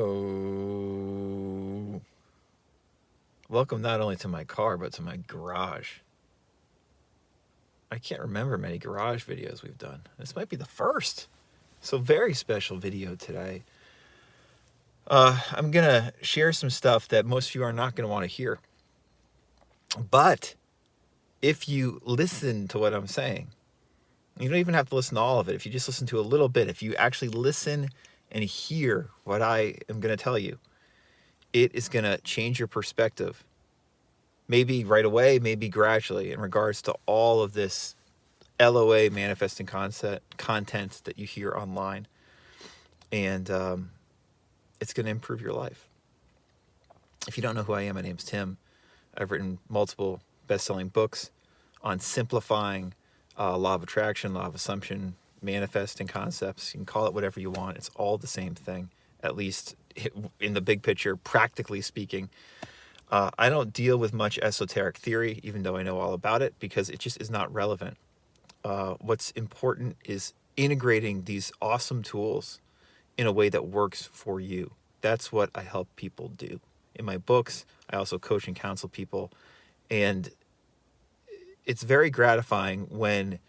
Oh, welcome not only to my car, but to my garage. I can't remember many garage videos we've done. This might be the first. So, very special video today. I'm going to share some stuff that most of you are not going to want to hear. But if you listen to what I'm saying, you don't even have to listen to all of it. If you just listen to a little bit, if you actually listen and hear what I am going to tell you, it is going to change your perspective. Maybe right away, maybe gradually, in regards to all of this LOA manifesting content that you hear online. And it's going to improve your life. If you don't know who I am, my name's Tim. I've written multiple best-selling books on simplifying law of attraction, law of assumption, manifesting concepts. You can call it whatever you want. It's all the same thing, at least in the big picture, practically speaking. I don't deal with much esoteric theory, even though I know all about it, because it just is not relevant. What's important is integrating these awesome tools in a way that works for you. That's what I help people do. In my books, I also coach and counsel people. And it's very gratifying when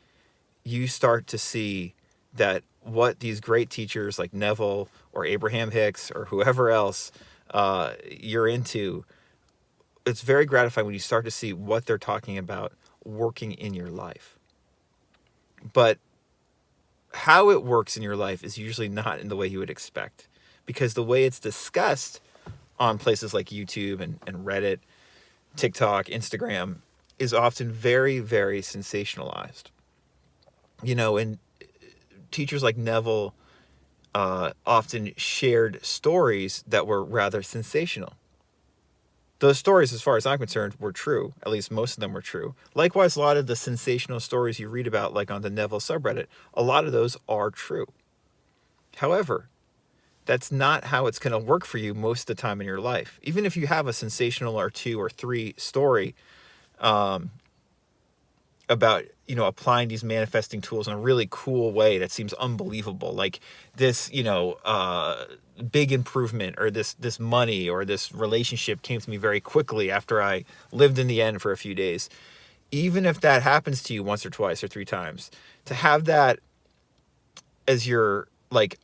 you start to see that what these great teachers like Neville or Abraham Hicks or whoever else you're into, it's very gratifying when you start to see what they're talking about working in your life. But how it works in your life is usually not in the way you would expect, because the way it's discussed on places like YouTube and Reddit, TikTok, Instagram is often very, very sensationalized. And teachers like Neville often shared stories that were rather sensational. Those stories, as far as I'm concerned, were true. At least most of them were true. Likewise, a lot of the sensational stories you read about, like on the Neville subreddit, a lot of those are true. However, that's not how it's going to work for you most of the time in your life. Even if you have a sensational or 2 or 3 story about, applying these manifesting tools in a really cool way that seems unbelievable, like this, big improvement, or this money or this relationship came to me very quickly after I lived in the end for a few days. Even if that happens to you once or twice or 3 times, to have that as your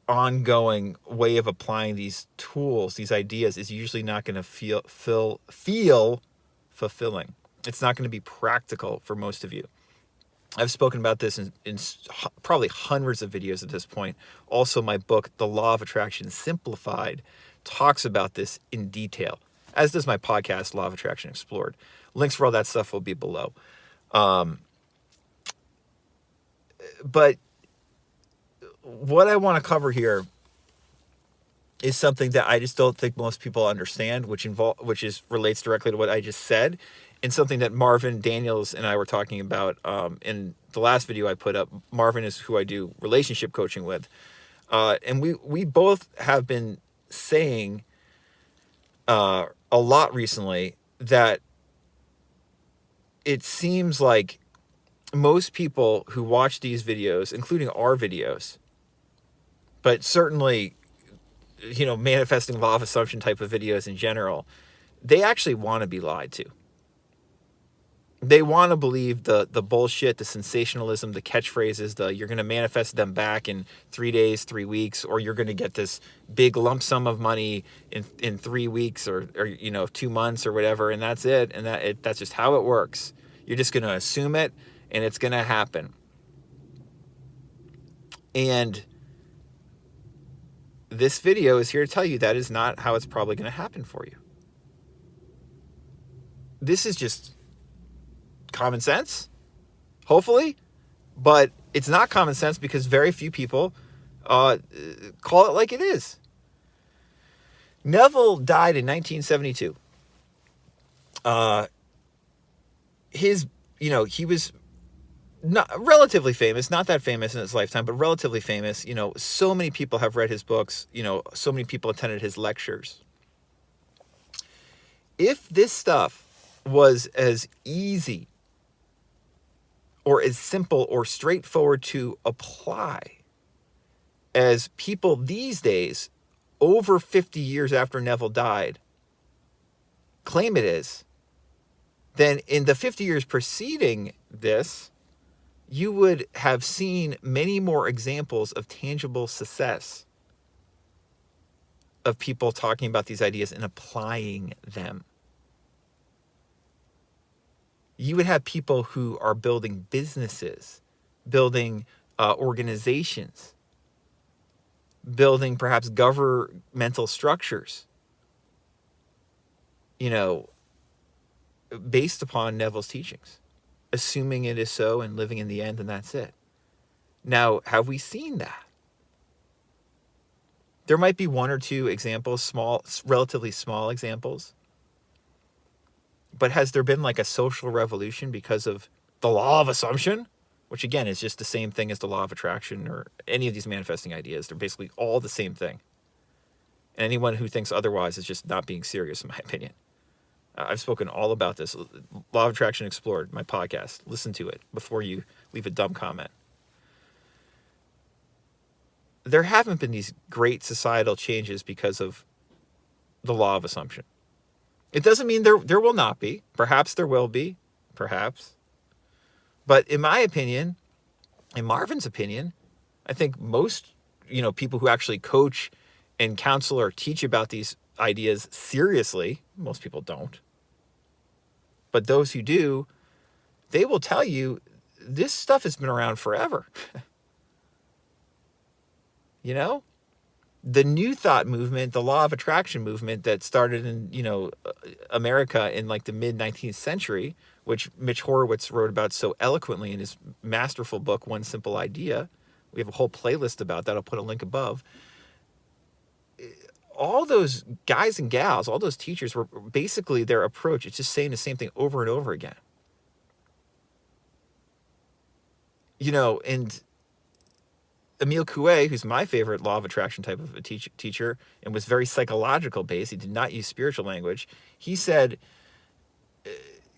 ongoing way of applying these tools, these ideas, is usually not going to feel fulfilling. It's not going to be practical for most of you. I've spoken about this in probably hundreds of videos at this point. Also, my book, The Law of Attraction Simplified, talks about this in detail, as does my podcast, Law of Attraction Explored. Links for all that stuff will be below. But what I want to cover here is something that I just don't think most people understand, which relates directly to what I just said, and something that Marvin Daniels and I were talking about in the last video I put up. Marvin is who I do relationship coaching with, and we both have been saying a lot recently that it seems like most people who watch these videos, including our videos, but certainly manifesting law of assumption type of videos in general, they actually want to be lied to. They want to believe the bullshit, the sensationalism, the catchphrases, you're going to manifest them back in 3 days, 3 weeks, or you're going to get this big lump sum of money in 3 weeks or 2 months or whatever, and that's it, and that's just how it works. You're just going to assume it, and it's going to happen. And this video is here to tell you that is not how it's probably going to happen for you. This is just common sense, hopefully, but it's not common sense because very few people call it like it is. Neville died in 1972. He was not relatively famous, not that famous in his lifetime, but relatively famous. So many people have read his books. So many people attended his lectures. If this stuff was as easy or as simple or straightforward to apply as people these days over 50 years after Neville died, claim it is, then in the 50 years preceding this, you would have seen many more examples of tangible success of people talking about these ideas and applying them. You would have people who are building businesses, building organizations, building perhaps governmental structures, based upon Neville's teachings, assuming it is so and living in the end, and that's it. Now, have we seen that? There might be one or two examples, relatively small examples. But has there been like a social revolution because of the law of assumption? Which again is just the same thing as the law of attraction or any of these manifesting ideas. They're basically all the same thing. And anyone who thinks otherwise is just not being serious, in my opinion. I've spoken all about this. Law of Attraction Explored, my podcast. Listen to it before you leave a dumb comment. There haven't been these great societal changes because of the law of assumption. It doesn't mean there will not be. Perhaps there will be. Perhaps. But in my opinion, in Marvin's opinion, I think most, people who actually coach and counsel or teach about these ideas seriously, most people don't. But those who do, they will tell you this stuff has been around forever. The New Thought movement, the law of attraction movement that started in, America in like the mid-19th century, which Mitch Horowitz wrote about so eloquently in his masterful book, One Simple Idea. We have a whole playlist about that. I'll put a link above. All those guys and gals, all those teachers were basically their approach. It's just saying the same thing over and over again. And Emile Coué, who's my favorite law of attraction type of a teacher and was very psychological based, he did not use spiritual language. He said,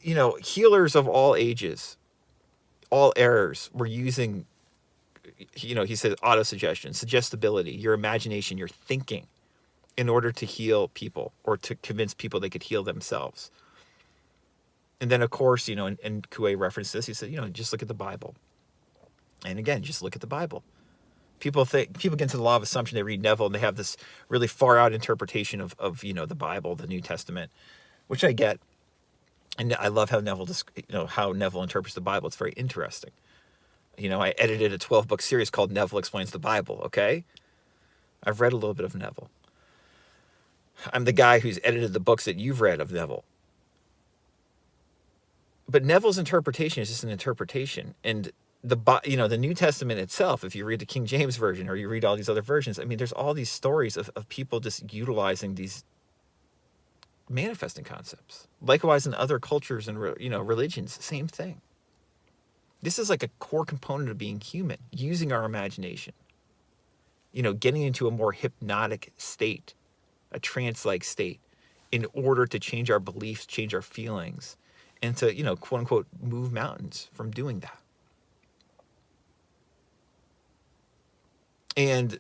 healers of all ages, all eras were using, he said autosuggestion, suggestibility, your imagination, your thinking in order to heal people or to convince people they could heal themselves. And then, of course, and Coué referenced this, he said, just look at the Bible. And again, just look at the Bible. People get into the law of assumption. They read Neville and they have this really far out interpretation of the Bible, the New Testament, which I get. And I love how Neville interprets the Bible. It's very interesting. I edited a 12-book series called Neville Explains the Bible, okay? I've read a little bit of Neville. I'm the guy who's edited the books that you've read of Neville. But Neville's interpretation is just an interpretation. And the New Testament itself, if you read the King James Version or you read all these other versions, there's all these stories of people just utilizing these manifesting concepts. Likewise in other cultures and, religions, same thing. This is like a core component of being human, using our imagination, getting into a more hypnotic state, a trance-like state, in order to change our beliefs, change our feelings, and to, quote unquote, move mountains from doing that. And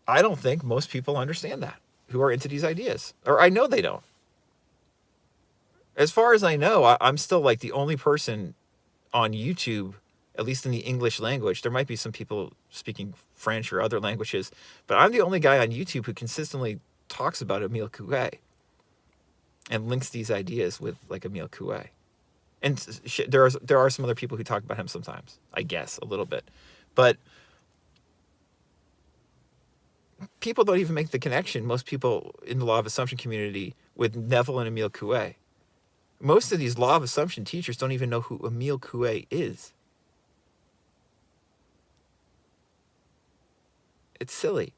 I don't think most people understand that, who are into these ideas. Or I know they don't. As far as I know, I'm still like the only person on YouTube, at least in the English language. There might be some people speaking French or other languages, but I'm the only guy on YouTube who consistently talks about Emile Coué and links these ideas with like Emile Coué. And there are some other people who talk about him sometimes, I guess, a little bit. But people don't even make the connection, most people in the law of assumption community, with Neville and Emile Coué. Most of these law of assumption teachers don't even know who Emile Coué is. It's silly.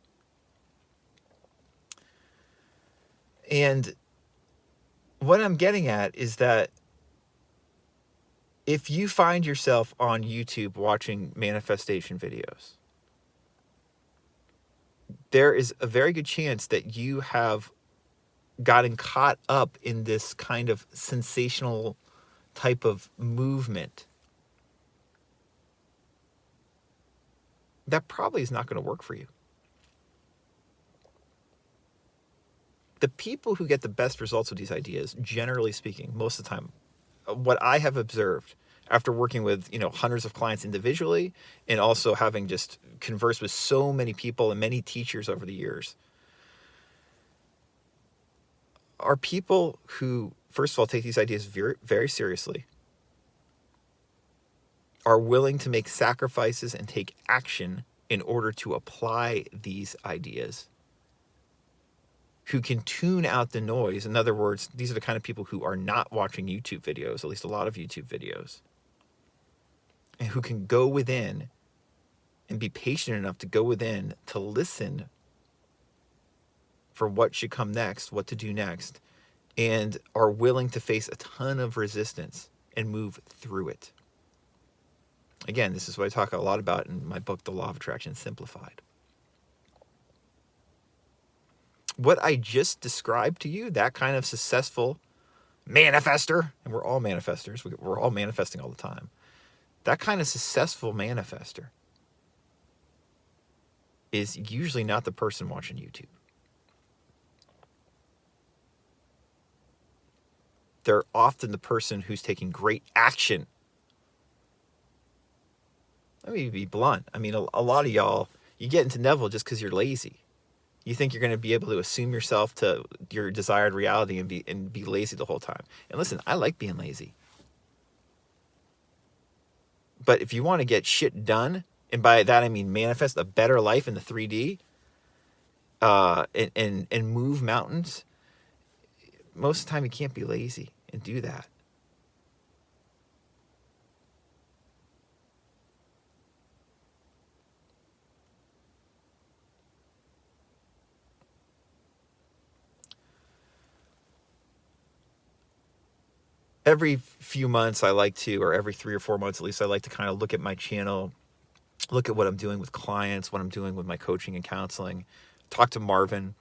And what I'm getting at is that if you find yourself on YouTube watching manifestation videos, there is a very good chance that you have gotten caught up in this kind of sensational type of movement that probably is not going to work for you. the people who get the best results with these ideas, generally speaking, most of the time, what I have observed after working with, hundreds of clients individually and also having just conversed with so many people and many teachers over the years, are people who, first of all, take these ideas very, very seriously, are willing to make sacrifices and take action in order to apply these ideas, who can tune out the noise. In other words, these are the kind of people who are not watching YouTube videos, at least a lot of YouTube videos, and who can go within and be patient enough to go within to listen for what should come next, what to do next, and are willing to face a ton of resistance and move through it. Again, this is what I talk a lot about in my book, The Law of Attraction Simplified. What I just described to you, that kind of successful manifester, and we're all manifestors, we're all manifesting all the time, that kind of successful manifester is usually not the person watching YouTube. They're often the person who's taking great action. Let me be blunt. I mean, a lot of y'all, you get into Neville just because you're lazy. You think you're going to be able to assume yourself to your desired reality and be lazy the whole time. And listen, I like being lazy. But if you want to get shit done, and by that I mean manifest a better life in the 3D, and move mountains, most of the time you can't be lazy and do that. Every few months I like to, or every 3 or 4 months at least, I like to kind of look at my channel, look at what I'm doing with clients, what I'm doing with my coaching and counseling, talk to Marvin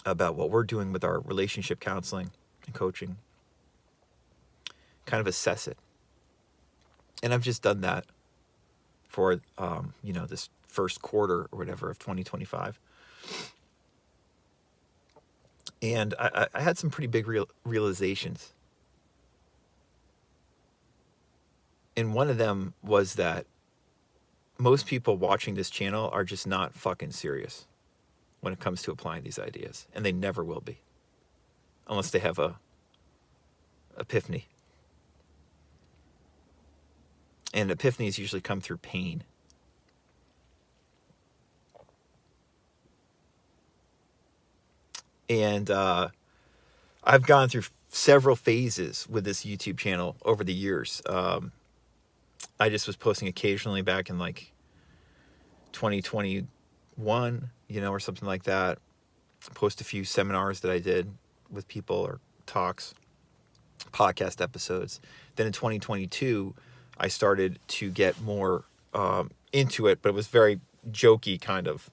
about what we're doing with our relationship counseling and coaching, kind of assess it. And I've just done that for, this first quarter or whatever of 2025. And I had some pretty big realizations. And one of them was that most people watching this channel are just not fucking serious when it comes to applying these ideas. And they never will be. Unless they have a epiphany. And epiphanies usually come through pain. And I've gone through several phases with this YouTube channel over the years. I just was posting occasionally back in like 2021, or something like that. Post a few seminars that I did with people or talks, podcast episodes. Then in 2022, I started to get more into it, but it was very jokey kind of.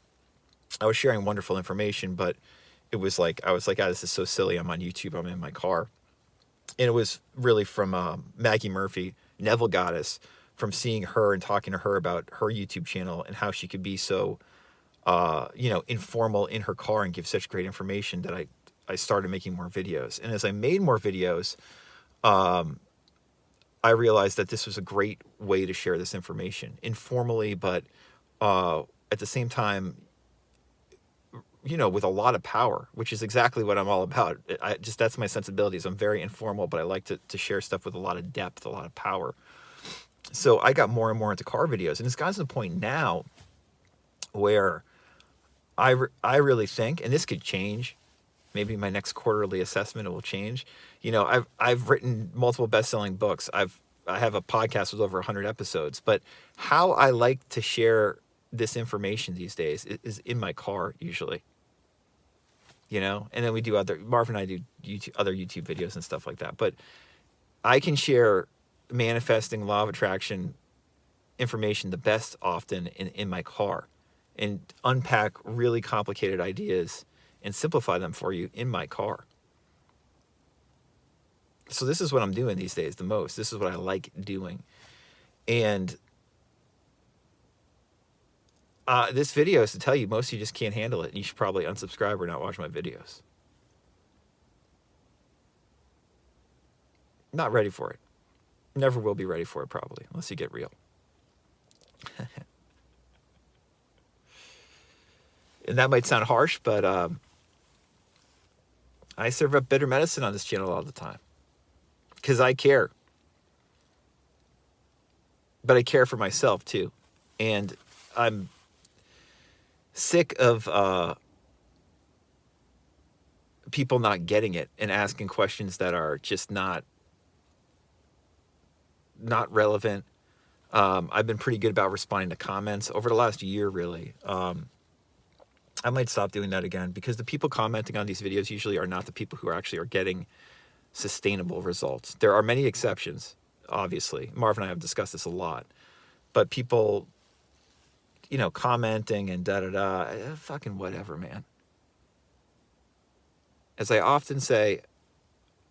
I was sharing wonderful information, but it was like, I was like, this is so silly. I'm on YouTube. I'm in my car. And it was really from Maggie Murphy, Neville Goddess, from seeing her and talking to her about her YouTube channel and how she could be so, informal in her car and give such great information that I started making more videos. And as I made more videos, I realized that this was a great way to share this information informally, but at the same time, with a lot of power, which is exactly what I'm all about. That's my sensibilities. I'm very informal, but I like to share stuff with a lot of depth, a lot of power. So I got more and more into car videos, and it's gotten to the point now where I really think, and this could change, maybe my next quarterly assessment, it will change. I've written multiple best-selling books. I have a podcast with over 100 episodes, but how I like to share this information these days is in my car usually. And then we do Marvin and I do other YouTube videos and stuff like that. But I can share manifesting, law of attraction information the best often in my car, and unpack really complicated ideas and simplify them for you in my car. So this is what I'm doing these days the most. This is what I like doing. And this video is to tell you, most of you just can't handle it. You should probably unsubscribe or not watch my videos. Not ready for it. Never will be ready for it, probably, unless you get real. And that might sound harsh, but I serve up bitter medicine on this channel all the time because I care. But I care for myself too. And I'm sick of people not getting it and asking questions that are just not relevant. I've been pretty good about responding to comments over the last year, really. I might stop doing that again because the people commenting on these videos usually are not the people who are getting sustainable results. There are many exceptions, obviously. Marvin and I have discussed this a lot. But people, commenting and da-da-da, fucking whatever, man. As I often say,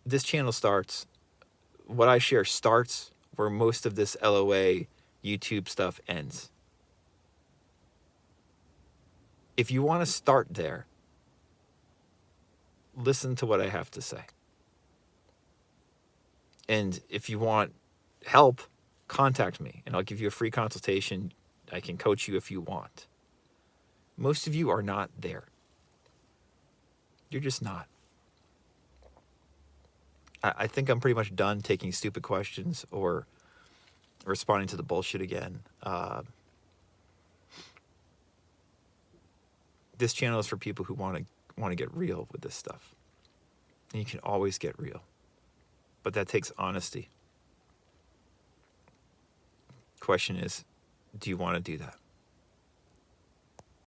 this channel starts, what I share starts where most of this LOA YouTube stuff ends. If you want to start there, listen to what I have to say. And if you want help, contact me and I'll give you a free consultation. I can coach you if you want. Most of you are not there. You're just not. I think I'm pretty much done taking stupid questions or responding to the bullshit again. This channel is for people who want to get real with this stuff. And you can always get real. But that takes honesty. Question is, do you want to do that?